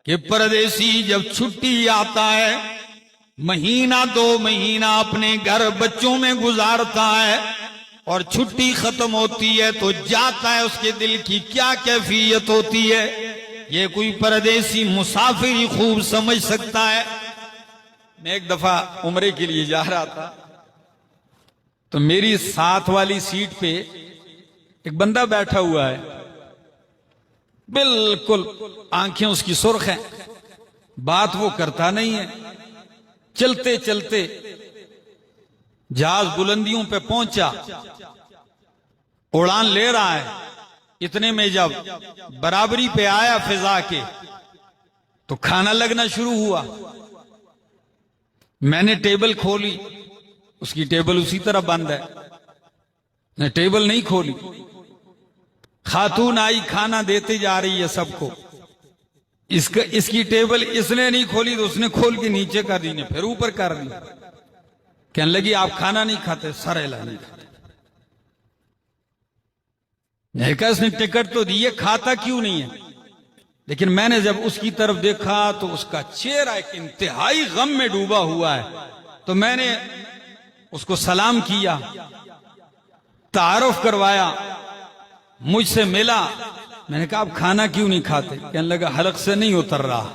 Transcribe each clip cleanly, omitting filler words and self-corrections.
कि परदेसी जब छुट्टी आता है, महीना 2 महीना अपने घर बच्चों में गुजारता है और छुट्टी खत्म होती है तो जाता है, उसके दिल की क्या कैफियत होती है ये कोई परदेसी मुसाफिर ही खूब समझ सकता है। मैं एक दफा उम्रे के लिए जा रहा था तो मेरी साथ वाली सीट पे एक बंदा बैठा हुआ है, बिल्कुल आंखें उसकी सुर्ख हैं, बात वो करता नहीं है। चलते चलते जहाज बुलंदियों पे पहुंचा, उड़ान ले रहा है, इतने में जब बराबरी पे आया फिजा के तो खाना लगना शुरू हुआ। मैंने टेबल खोली, उसकी टेबल उसी तरह बंद है, मैं टेबल नहीं खोली। खातून आई, खाना देते जा रही है सबको, इसकी टेबल इसने नहीं खोली तो उसने खोल के नीचे कर दी, ने फिर ऊपर कर दी। कहने लगी आप खाना नहीं खाते, सरेला नहीं खाते। नहीं कहा इसने टिकट तो दी है, खाता क्यों नहीं है? लेकिन मैंने जब उसकी तरफ देखा तो उसका चेहरा एक इंतहाई गम में डूबा हुआ है। तो मैंने उसको सलाम किया, तारुफ करवाया, मुझसे मिला। मैंने कहा आप खाना क्यों नहीं खाते? कहने लगा हलक से नहीं उतर रहा।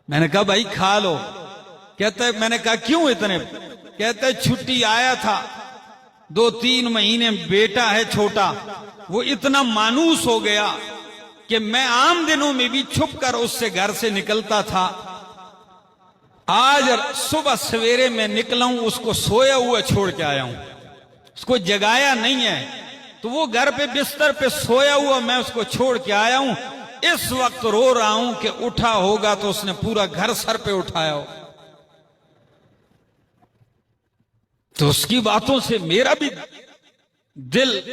मैंने कहा भाई खा लो। कहता है, मैंने कहा क्यों इतने? कहता है छुट्टी आया था, 2-3 महीने बेटा है छोटा, वो इतना मानूस हो गया कि मैं आम दिनों में भी छुप कर उससे घर से निकलता था। आज सुबह सवेरे मैं निकला हूं, उसको सोया हुआ छोड़ के आया हूं, उसको जगाया नहीं है। तो वो घर पे बिस्तर पे सोया हुआ मैं उसको छोड़ के आया हूं। इस वक्त रो रहा हूं कि उठा होगा तो उसने पूरा घर सर पे उठाया हो। तो उसकी बातों से मेरा भी दिल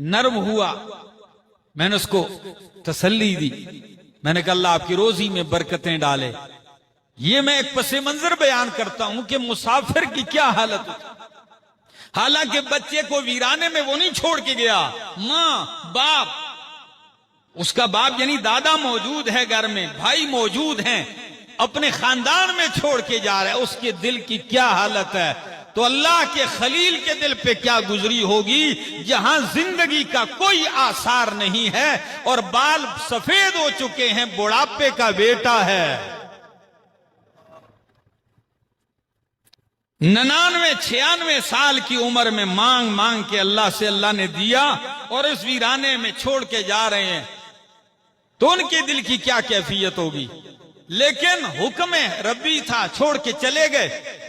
नरम हुआ। मैंने उसको तसल्ली दी। मैंने कहा अल्लाह आपकी रोजी में बरकतें डाले। ये मैं एक पसे मंजर बयान करता हूं कि मुसाफिर की क्या हालत होती। हालांकि बच्चे को वीराने में वो नहीं छोड़ के गया, मां बाप, उसका बाप यानी दादा मौजूद है घर में, भाई मौजूद हैं, अपने खानदान में छोड़ के जा रहा है। उसके दिल की क्या हालत है, तो अल्लाह के खलील के दिल पे क्या गुजरी होगी, जहां जिंदगी का कोई आसार नहीं है और बाल सफेद हो चुके हैं, बुढ़ापे का बेटा है। 99-96 साल की उम्र में मांग मांग के अल्लाह से अल्लाह ने दिया और इस वीराने में छोड़ के जा रहे हैं, तो उनके दिल की क्या कैफियत होगी। लेकिन हुक्म रब्बी था, छोड़ के चले गए।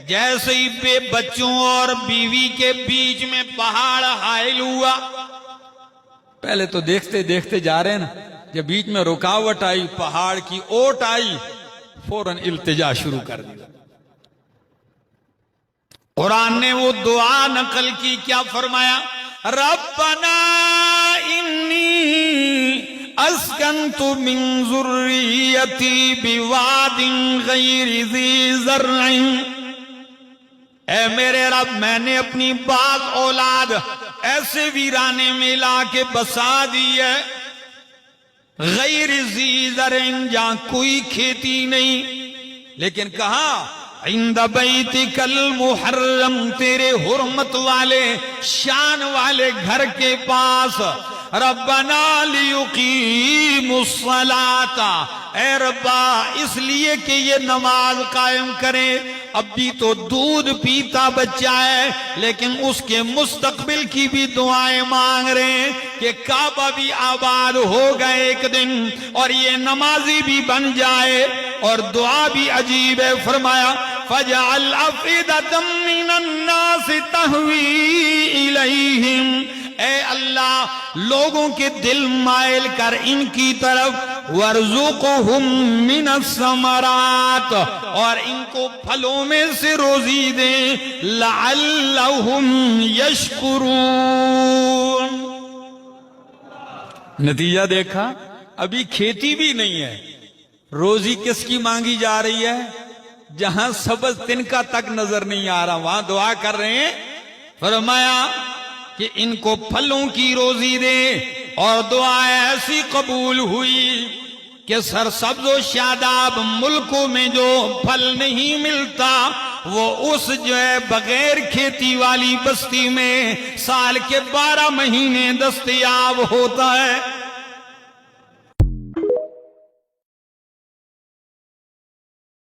जैसे ही बे बच्चों और बीवी के बीच में पहाड़ हायल हुआ, पहले तो देखते देखते जा रहे हैं ना, जब बीच में रुकावट आई, पहाड़ की ओट आई, फौरन इल्तिजा शुरू कर दी। कुरान ने वो दुआ नकल की, क्या फरमाया? रब्बना इन्नी अस्कन्तु मिन ज़ुर्रियती बिवादिन गैरि ज़ी ज़र्इन। ऐ मेरे रब, मैंने अपनी बाग औलाद ऐसे वीराने में ला के बसा दी है, गैरि ज़ी ज़र्इन, जहां कोई खेती नहीं। लेकिन कहा इंद बैतिकल मुहर्रम, तेरे हुर्मत वाले शान वाले घर के पास। रब्बना लियुकीमुस्सलाता, ऐ रब्बा इसलिए कि ये नमाज कायम करें। अब भी तो दूध पीता बच्चा है, लेकिन उसके मुस्तकबिल की भी दुआएं मांग रहे हैं कि काबा भी आबाद होगा एक दिन और ये नमाजी भी बन जाए। और दुआ भी अजीब है, फरमाया फजअल अफइदतम मिनन नास तहवी इलैहिम, ऐ अल्लाह लोगों के दिल मायल कर इनकी तरफ, वरज़ुक़हुम मिनस समरात, और इनको फलों में से रोजी दे, लअल्लहुम यशकुरून। नतीजा देखा, अभी खेती भी नहीं है, रोजी किसकी मांगी जा रही है? जहां सबज तिनका तक नजर नहीं आ रहा, वहां दुआ कर रहे हैं। फरमाया कि इनको फलों की रोजी दे, और दुआ ऐसी कबूल हुई कि सरसब्ज शादाब मुल्कों में जो फल नहीं मिलता वो उस जो है बगैर खेती वाली बस्ती में साल के 12 महीने दस्तयाब होता है।